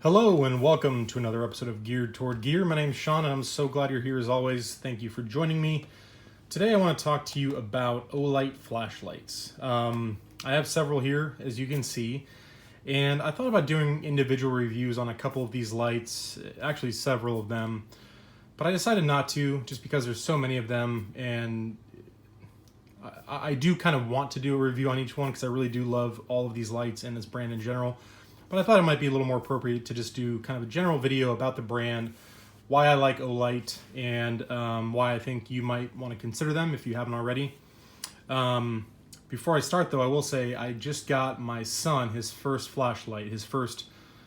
Hello and welcome to another episode of Geared Toward Gear. My name's Sean and I'm so glad you're here as always. Thank you for joining me. Today I want to talk to you about Olight flashlights. I have several here, as you can see, and I thought about doing individual reviews on a couple of these lights, actually several of them, but I decided not to just because there's so many of them, and I do kind of want to do a review on each one because I really do love all of these lights and this brand in general. But I thought it might be a little more appropriate to just do kind of a general video about the brand, why I like Olight, and why I think you might want to consider them if you haven't already. Before I start, though, I will say I just got my son his first flashlight, his first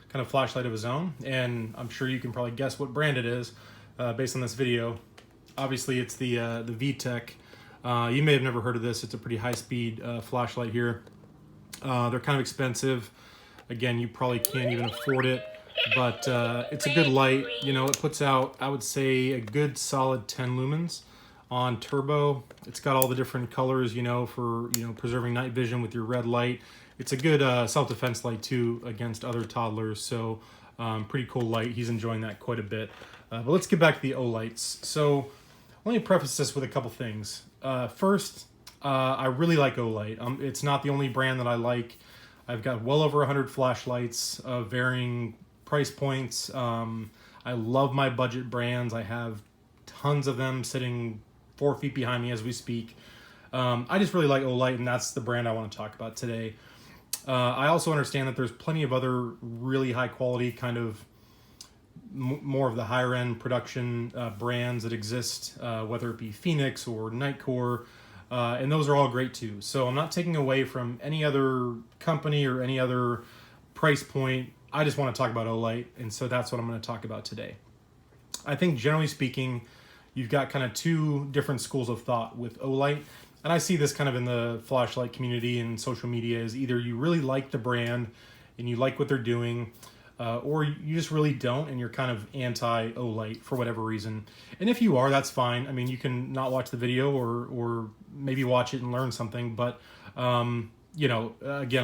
kind of flashlight of his own, and I'm sure you can probably guess what brand it is based on this video. Obviously, it's the VTech. You may have never heard of this. It's a pretty high-speed flashlight here. They're kind of expensive. Again, you probably can't even afford it, but it's a good light. You know, it puts out, I would say, a good solid 10 lumens on turbo. It's got all the different colors, you know, for, preserving night vision with your red light. It's a good self-defense light, too, against other toddlers, so pretty cool light. He's enjoying that quite a bit. But let's get back to the Olights. So let me preface this with a couple things. First, I really like Olight. It's not the only brand that I like. I've got well over 100 flashlights of varying price points. I love my budget brands. I have tons of them sitting 4 feet behind me as we speak. I just really like Olight, and that's the brand I want to talk about today. I also understand that there's plenty of other really high quality, kind of more of the higher end production brands that exist, whether it be Phoenix or Nightcore. And those are all great too. So I'm not taking away from any other company or any other price point. I just want to talk about Olight, and so that's what I'm going to talk about today. I think generally speaking, you've got kind of two different schools of thought with Olight, and I see this kind of in the flashlight community and social media is either you really like the brand and you like what they're doing, or you just really don't, and you're kind of anti-Olight for whatever reason. And if you are, that's fine. I mean, you can not watch the video or maybe watch it and learn something. But, again,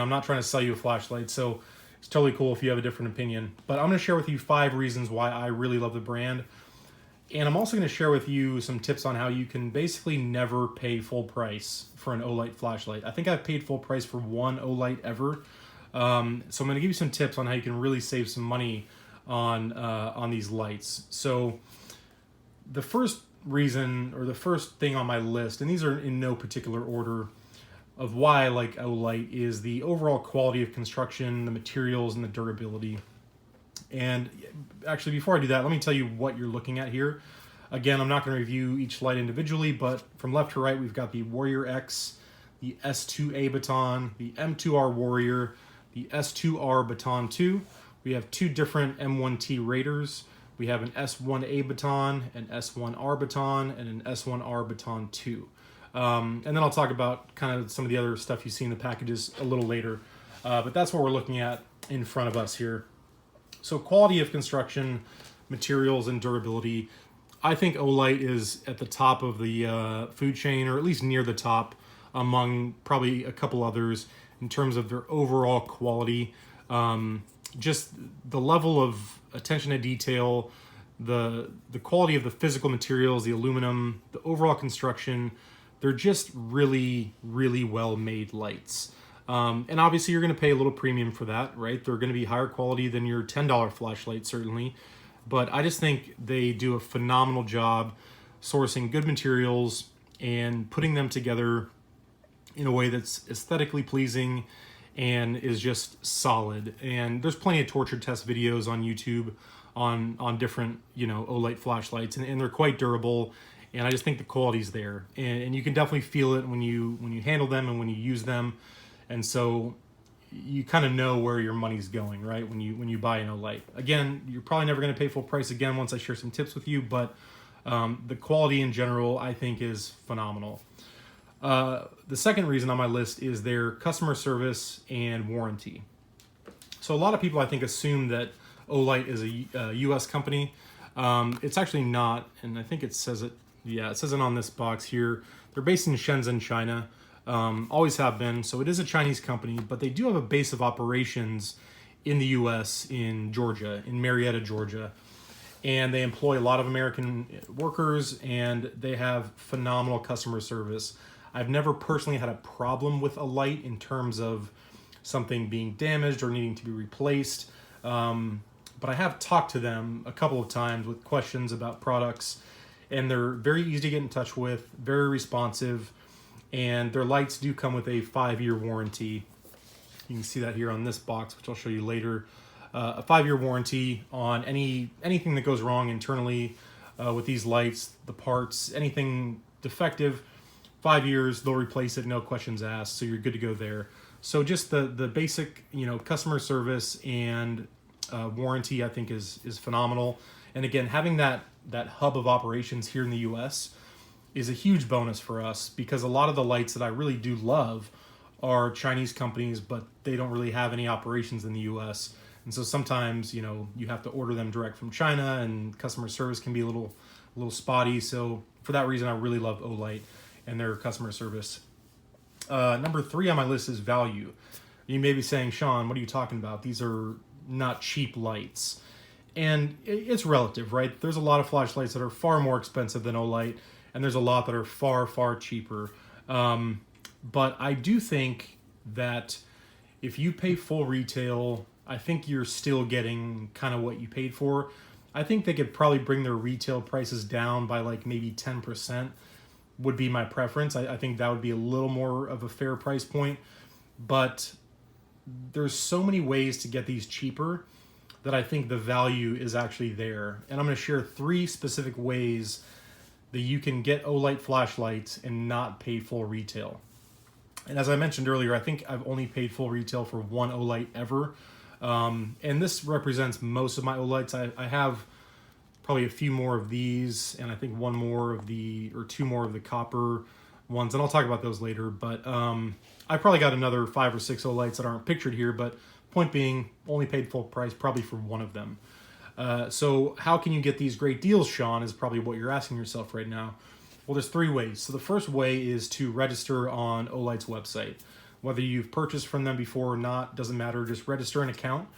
I'm not trying to sell you a flashlight, so it's totally cool if you have a different opinion. But I'm going to share with you 5 reasons why I really love the brand. And I'm also going to share with you some tips on how you can basically never pay full price for an Olight flashlight. I think I've paid full price for one Olight ever. So I'm going to give you some tips on how you can really save some money on these lights. So the first reason, or the first thing on my list, and these are in no particular order, of why I like Olight is the overall quality of construction, the materials, and the durability. And actually, before I do that, let me tell you what you're looking at here. Again, I'm not going to review each light individually, but from left to right, we've got the Warrior X, the S2A Baton, the M2R Warrior, the S2R Baton 2. We have 2 different M1T Raiders. We have an S1A Baton, an S1R Baton, and an S1R Baton 2. And then I'll talk about kind of some of the other stuff you see in the packages a little later. But that's what we're looking at in front of us here. So quality of construction, materials, and durability. I think Olight is at the top of the food chain, or at least near the top among probably a couple others in terms of their overall quality. Just the level of attention to detail, the quality of the physical materials, the aluminum, the overall construction, they're just really, really well-made lights. And obviously you're going to pay a little premium for that, right? They're going to be higher quality than your $10 flashlight, certainly. But I just think they do a phenomenal job sourcing good materials and putting them together in a way that's aesthetically pleasing and is just solid. And there's plenty of torture test videos on YouTube on different, Olight flashlights, and they're quite durable. And I just think the quality's there, and you can definitely feel it when you handle them and when you use them. And so you kind of know where your money's going, right? When you buy an Olight. Again, you're probably never going to pay full price again once I share some tips with you, but the quality in general, I think, is phenomenal. The second reason on my list is their customer service and warranty. So a lot of people, I think, assume that Olight is a U.S. company. It's actually not, and I think it says it. Yeah, it says it on this box here. They're based in Shenzhen, China. Always have been. So it is a Chinese company, but they do have a base of operations in the U.S. in Georgia, in Marietta, Georgia. And they employ a lot of American workers, and they have phenomenal customer service. I've never personally had a problem with Olight in terms of something being damaged or needing to be replaced. But I have talked to them a couple of times with questions about products, and they're very easy to get in touch with, very responsive, and their lights do come with a 5-year warranty. You can see that here on this box, which I'll show you later. A 5-year warranty on anything that goes wrong internally with these lights, the parts, anything defective. 5 years, they'll replace it, no questions asked, so you're good to go there. So just the basic, customer service and warranty, I think is phenomenal. And again, having that hub of operations here in the U.S. is a huge bonus for us, because a lot of the lights that I really do love are Chinese companies, but they don't really have any operations in the U.S. And so sometimes, you have to order them direct from China, and customer service can be a little spotty. So for that reason, I really love Olight and their customer service. Number 3 on my list is value. You may be saying, Sean, what are you talking about? These are not cheap lights. And it's relative, right? There's a lot of flashlights that are far more expensive than Olight, and there's a lot that are far, far cheaper. But I do think that if you pay full retail, I think you're still getting kind of what you paid for. I think they could probably bring their retail prices down by like maybe 10%. Would be my preference. I think that would be a little more of a fair price point, but there's so many ways to get these cheaper that I think the value is actually there. And I'm going to share 3 specific ways that you can get Olight flashlights and not pay full retail. And as I mentioned earlier, I think I've only paid full retail for one Olight ever. And this represents most of my Olights. I have probably a few more of these, and I think 2 more of the copper ones, and I'll talk about those later. But I probably got another 5 or 6 Olights that aren't pictured here, but point being, only paid full price probably for one of them. So how can you get these great deals, Sean, is probably what you're asking yourself right now. Well, there's 3 ways. So the first way is to register on Olight's website. Whether you've purchased from them before or not, doesn't matter. Just register an account,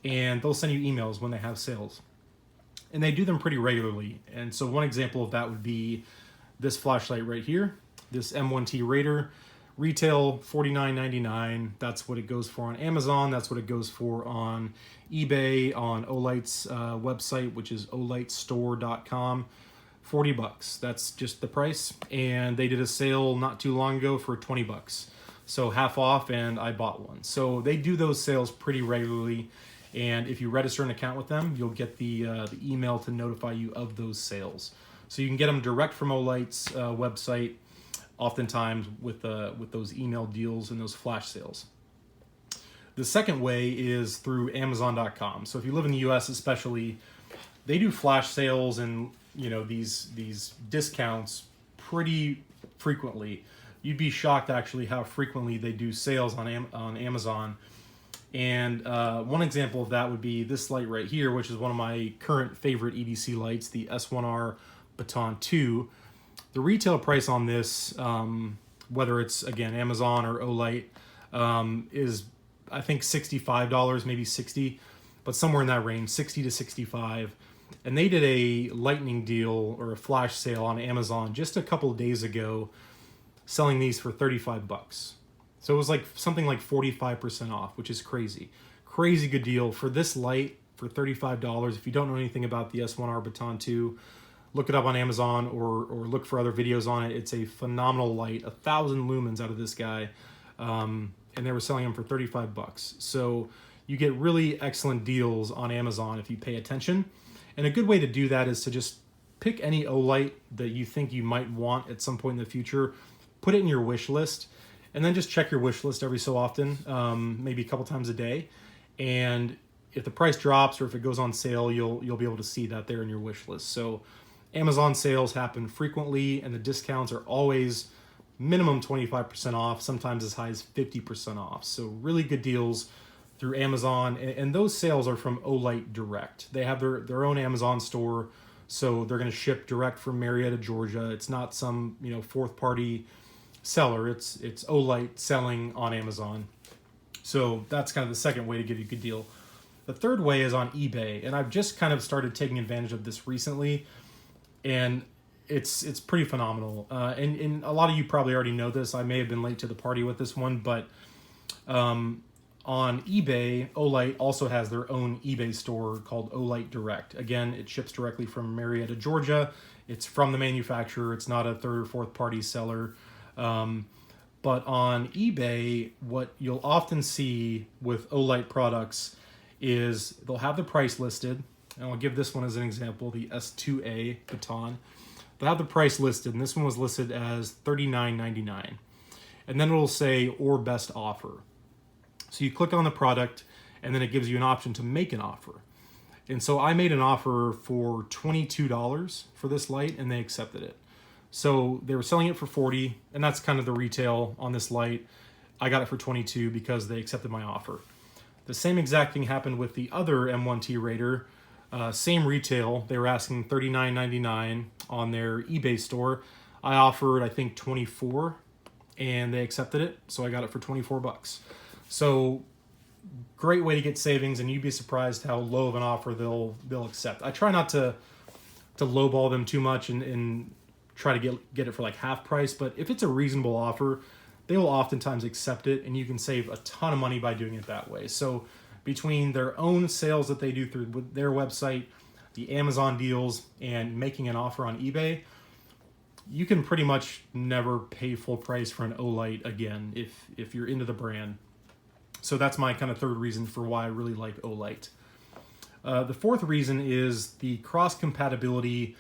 and they'll send you emails when they have sales. And they do them pretty regularly. And so one example of that would be this flashlight right here, this M1T Raider. Retail $49.99. That's what it goes for on Amazon. That's what it goes for on eBay, on Olight's website, which is olightstore.com. $40. That's just the price. And they did a sale not too long ago for $20. So half off, and I bought one. So they do those sales pretty regularly. And if you register an account with them, you'll get the email to notify you of those sales. So you can get them direct from Olight's website, oftentimes with those email deals and those flash sales. The second way is through Amazon.com. So if you live in the U.S. especially, they do flash sales and these discounts pretty frequently. You'd be shocked actually how frequently they do sales on Amazon. And one example of that would be this light right here, which is one of my current favorite EDC lights, the S1R Baton 2. The retail price on this, whether it's, again, Amazon or Olight, is, I think, $65, maybe $60, but somewhere in that range, $60 to $65. And they did a lightning deal or a flash sale on Amazon just a couple of days ago, selling these for $35. So it was like something like 45% off, which is crazy. Crazy good deal for this light for $35. If you don't know anything about the S1R Baton 2, look it up on Amazon or look for other videos on it. It's a phenomenal light, 1,000 lumens out of this guy. And they were selling them for $35. So you get really excellent deals on Amazon if you pay attention. And a good way to do that is to just pick any Olight that you think you might want at some point in the future, put it in your wish list, and then just check your wish list every so often, maybe a couple times a day. And if the price drops or if it goes on sale, you'll be able to see that there in your wish list. So Amazon sales happen frequently, and the discounts are always minimum 25% off, sometimes as high as 50% off. So really good deals through Amazon, and those sales are from Olight direct. They have their own Amazon store, so they're going to ship direct from Marietta, Georgia. It's not some fourth party seller. It's Olight selling on Amazon. So that's kind of the second way to get a good deal. The third way is on eBay, and I've just kind of started taking advantage of this recently, and it's pretty phenomenal. And a lot of you probably already know this. I may have been late to the party with this one, but on eBay, Olight also has their own eBay store called Olight Direct. Again, it ships directly from Marietta, Georgia. It's from the manufacturer. It's not a third or fourth party seller. But on eBay, what you'll often see with Olight products is they'll have the price listed. And I'll give this one as an example, the S2A baton. They'll have the price listed, and this one was listed as $39.99. And then it'll say, or best offer. So you click on the product, and then it gives you an option to make an offer. And so I made an offer for $22 for this light, and they accepted it. So they were selling it for $40, and that's kind of the retail on this light. I got it for $22 because they accepted my offer. The same exact thing happened with the other M1T Raider. Same retail. They were asking $39.99 on their eBay store. I offered, I think, $24, and they accepted it. So I got it for $24. So great way to get savings, and you'd be surprised how low of an offer they'll accept. I try not to lowball them too much and try to get it for like half price, but if it's a reasonable offer, they will oftentimes accept it, and you can save a ton of money by doing it that way. So between their own sales that they do through their website, the Amazon deals, and making an offer on eBay, you can pretty much never pay full price for an Olight again if you're into the brand. So that's my kind of third reason for why I really like Olight. The fourth reason is the cross-compatibility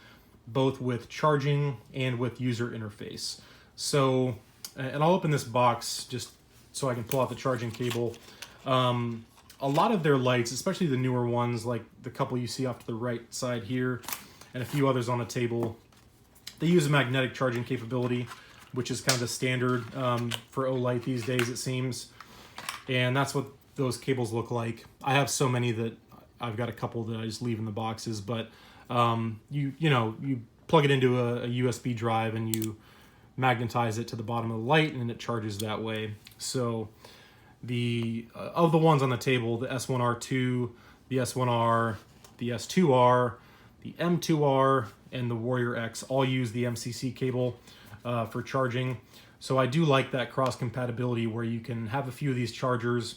both with charging and with user interface. So, and I'll open this box just so I can pull out the charging cable. A lot of their lights, especially the newer ones, like the couple you see off to the right side here, and a few others on the table, they use a magnetic charging capability, which is kind of the standard for Olight these days, it seems. And that's what those cables look like. I have so many that I've got a couple that I just leave in the boxes, but you plug it into a USB drive and you magnetize it to the bottom of the light, and it charges that way. So of the ones on the table, the S1R2, the S1R, the S2R, the M2R, and the Warrior X all use the MCC cable for charging. So I do like that cross compatibility where you can have a few of these chargers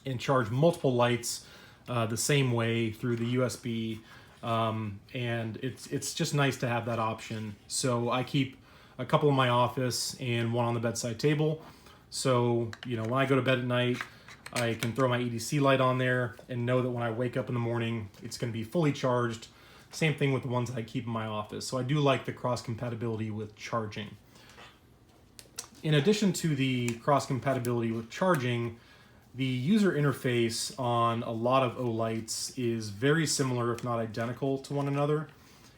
and charge multiple lights the same way through the USB. And it's just nice to have that option. So I keep a couple in my office and one on the bedside table. So, when I go to bed at night, I can throw my EDC light on there and know that when I wake up in the morning, it's going to be fully charged. Same thing with the ones that I keep in my office. So I do like the cross compatibility with charging. In addition to the cross compatibility with charging, the user interface on a lot of Olights is very similar, if not identical, to one another.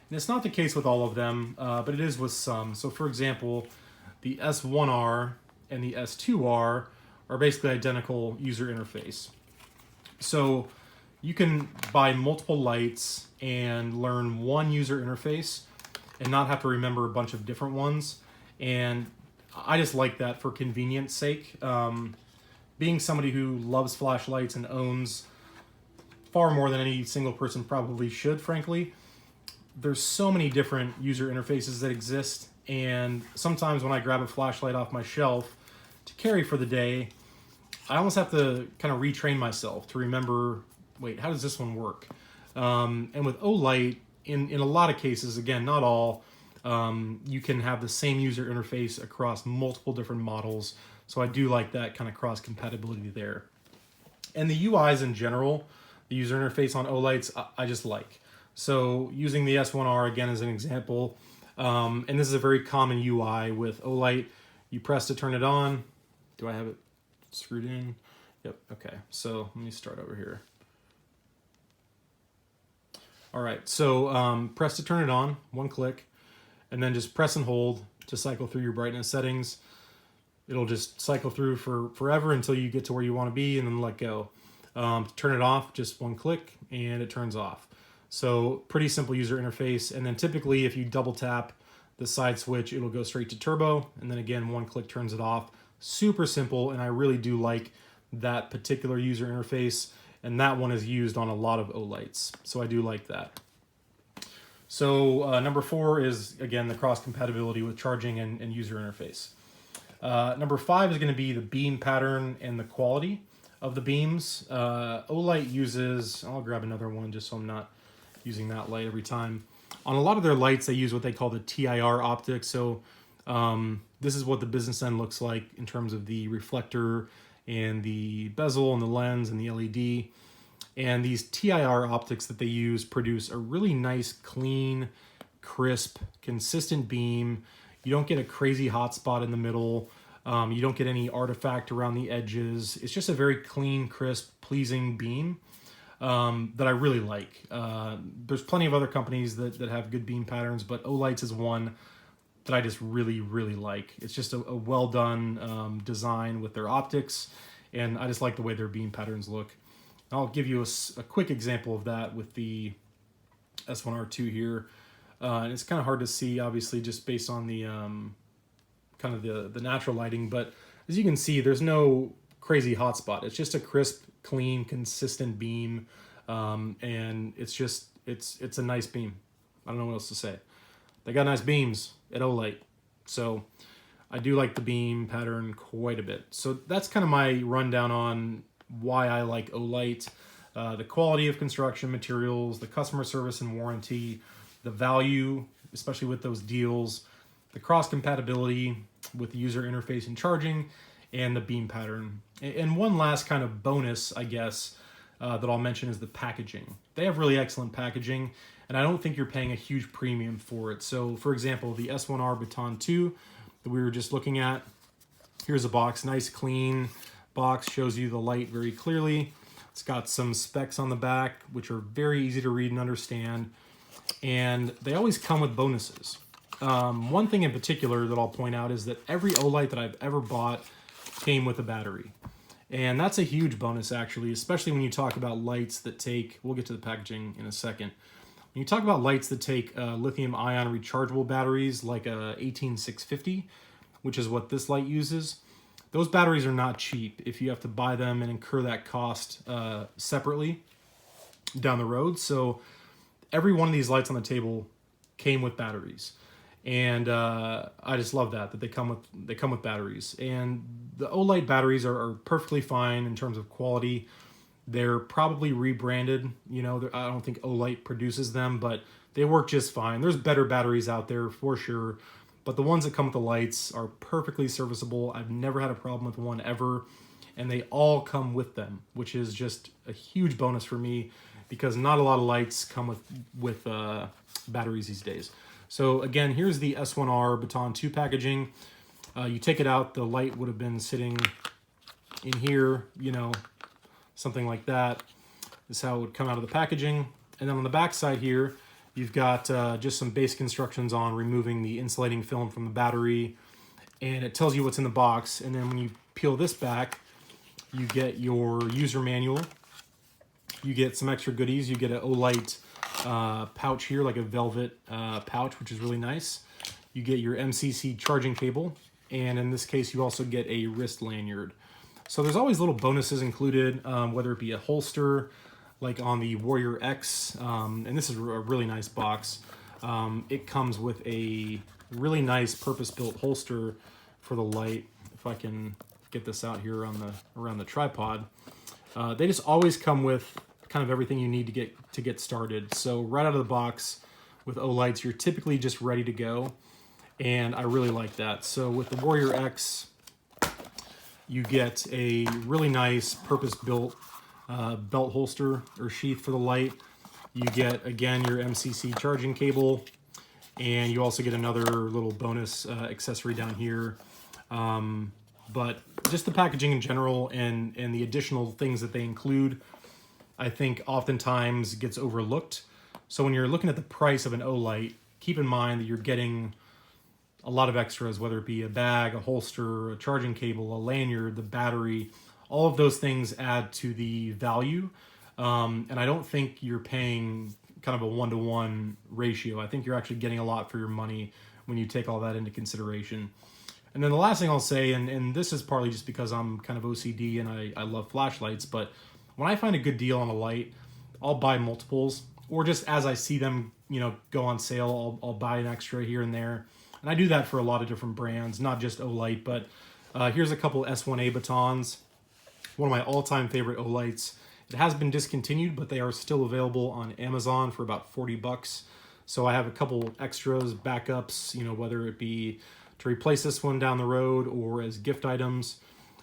And it's not the case with all of them, but it is with some. So for example, the S1R and the S2R are basically identical user interface. So you can buy multiple lights and learn one user interface and not have to remember a bunch of different ones. And I just like that for convenience sake. Being somebody who loves flashlights and owns far more than any single person probably should, frankly, there's so many different user interfaces that exist, and sometimes when I grab a flashlight off my shelf to carry for the day, I almost have to kind of retrain myself to remember, wait, how does this one work? And with Olight, in a lot of cases, again, not all, you can have the same user interface across multiple different models. So I do like that kind of cross compatibility there. And the UIs in general, the user interface on Olights, I just like. So using the S1R again as an example, and this is a very common UI with Olight. You press to turn it on. Do I have it screwed in? Yep, okay. So let me start over here. All right, so press to turn it on, one click, and then just press and hold to cycle through your brightness settings. It'll just cycle through for forever until you get to where you want to be and then let go. To turn it off, just one click and it turns off. So pretty simple user interface. And then typically if you double tap the side switch, it'll go straight to turbo. And then again, one click turns it off. Super simple. And I really do like that particular user interface. and that one is used on a lot of Olights, so I do like that. So number 4 is, again, the cross compatibility with charging and user interface. Number 5 is going to be the beam pattern and the quality of the beams. Olight uses, I'll grab another one just so I'm not using that light every time. On a lot of their lights, they use what they call the TIR optics. So this is what the business end looks like in terms of the reflector and the bezel and the lens and the LED. And these TIR optics that they use produce a really nice, clean, crisp, consistent beam. You don't get a crazy hot spot in the middle. You don't get any artifact around the edges. It's just a very clean, crisp, pleasing beam that I really like. There's plenty of other companies that have good beam patterns, but Olight's is one that I just really, really like. It's just a well-done design with their optics, and I just like the way their beam patterns look. I'll give you a quick example of that with the S1R2 here. And it's kind of hard to see, obviously, just based on the kind of the natural lighting. But as you can see, there's no crazy hotspot. It's just a crisp, clean, consistent beam. And it's a nice beam. I don't know what else to say. They got nice beams at Olight. So I do like the beam pattern quite a bit. So that's kind of my rundown on why I like Olight, the quality of construction materials, the customer service and warranty, the value, especially with those deals, the cross compatibility with the user interface and charging, and the beam pattern. And one last kind of bonus, I guess, that I'll mention is the packaging. They have really excellent packaging, and I don't think you're paying a huge premium for it. So, for example, the S1R Baton 2 that we were just looking at, here's a box, nice, clean box, shows you the light very clearly. It's got some specs on the back, which are very easy to read and understand, and they always come with bonuses. One thing in particular that I'll point out is that every Olight that I've ever bought came with a battery. And that's a huge bonus, actually, especially when you talk about lights that take, we'll get to the packaging in a second. When you talk about lights that take lithium-ion rechargeable batteries like a 18650, which is what this light uses, those batteries are not cheap if you have to buy them and incur that cost separately down the road. So every one of these lights on the table came with batteries. And I just love that they come with batteries. And the Olight batteries are perfectly fine in terms of quality. They're probably rebranded. You know, I don't think Olight produces them, but they work just fine. There's better batteries out there for sure, but the ones that come with the lights are perfectly serviceable. I've never had a problem with one ever, and they all come with them, which is just a huge bonus for me because not a lot of lights come with batteries these days. So again, here's the S1R Baton 2 packaging. You take it out, the light would have been sitting in here, you know, something like that. This is how it would come out of the packaging. And then on the back side here, you've got just some basic instructions on removing the insulating film from the battery. And it tells you what's in the box. And then when you peel this back, you get your user manual. You get some extra goodies. You get an Olight pouch here, like a velvet pouch, which is really nice. You get your MCC charging cable, and in this case you also get a wrist lanyard. So there's always little bonuses included, whether it be a holster like on the Warrior X, and this is a really nice box. It comes with a really nice purpose-built holster for the light. If I can get this out here around the tripod. They just always come with kind of everything you need to get started. So right out of the box with Olights, you're typically just ready to go, and I really like that. So with the Warrior X, you get a really nice purpose-built belt holster or sheath for the light. You get, again, your MCC charging cable, and you also get another little bonus accessory down here. But just the packaging in general and the additional things that they include, I think oftentimes gets overlooked. So when you're looking at the price of an Olight, keep in mind that you're getting a lot of extras, whether it be a bag, a holster, a charging cable, a lanyard, the battery. All of those things add to the value. And I don't think you're paying kind of a one-to-one ratio. I think you're actually getting a lot for your money when you take all that into consideration. And then the last thing I'll say, and this is partly just because I'm kind of OCD and I love flashlights, but when I find a good deal on a light, I'll buy multiples, or just as I see them, go on sale, I'll buy an extra here and there. And I do that for a lot of different brands, not just Olight, but here's a couple S1A batons. One of my all-time favorite Olights. It has been discontinued, but they are still available on Amazon for about 40 bucks. So I have a couple extras, backups, whether it be to replace this one down the road or as gift items.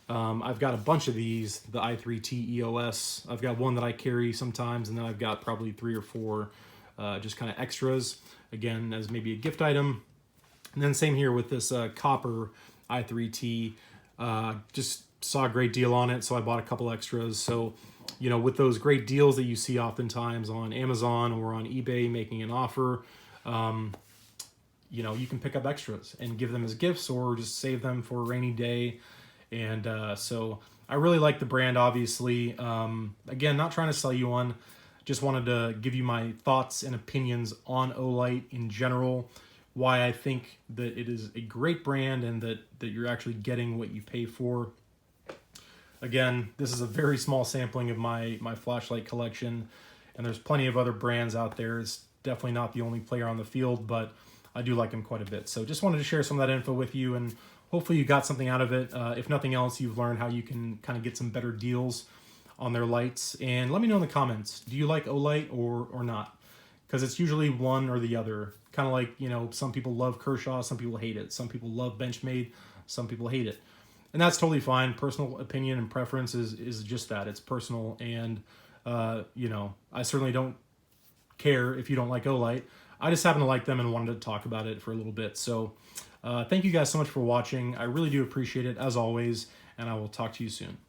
I've got a bunch of these, the i3T EOS. I've got one that I carry sometimes, and then I've got probably 3 or 4 just kind of extras, again, as maybe a gift item. And then same here with this copper i3T. Just saw a great deal on it, so I bought a couple extras. So, with those great deals that you see oftentimes on Amazon or on eBay making an offer, you can pick up extras and give them as gifts or just save them for a rainy day. And so I really like the brand, obviously. Again, not trying to sell you one. Just wanted to give you my thoughts and opinions on Olight in general, why I think that it is a great brand and that you're actually getting what you pay for. Again, this is a very small sampling of my flashlight collection, and there's plenty of other brands out there. It's definitely not the only player on the field, but I do like them quite a bit. So just wanted to share some of that info with you, and hopefully you got something out of it. If nothing else, you've learned how you can kind of get some better deals on their lights. And let me know in the comments, do you like Olight or not? Because it's usually one or the other. Kind of like, some people love Kershaw, some people hate it. Some people love Benchmade, some people hate it. And that's totally fine. Personal opinion and preference is just that. It's personal. And, I certainly don't care if you don't like Olight. I just happen to like them and wanted to talk about it for a little bit. So thank you guys so much for watching. I really do appreciate it, as always. And I will talk to you soon.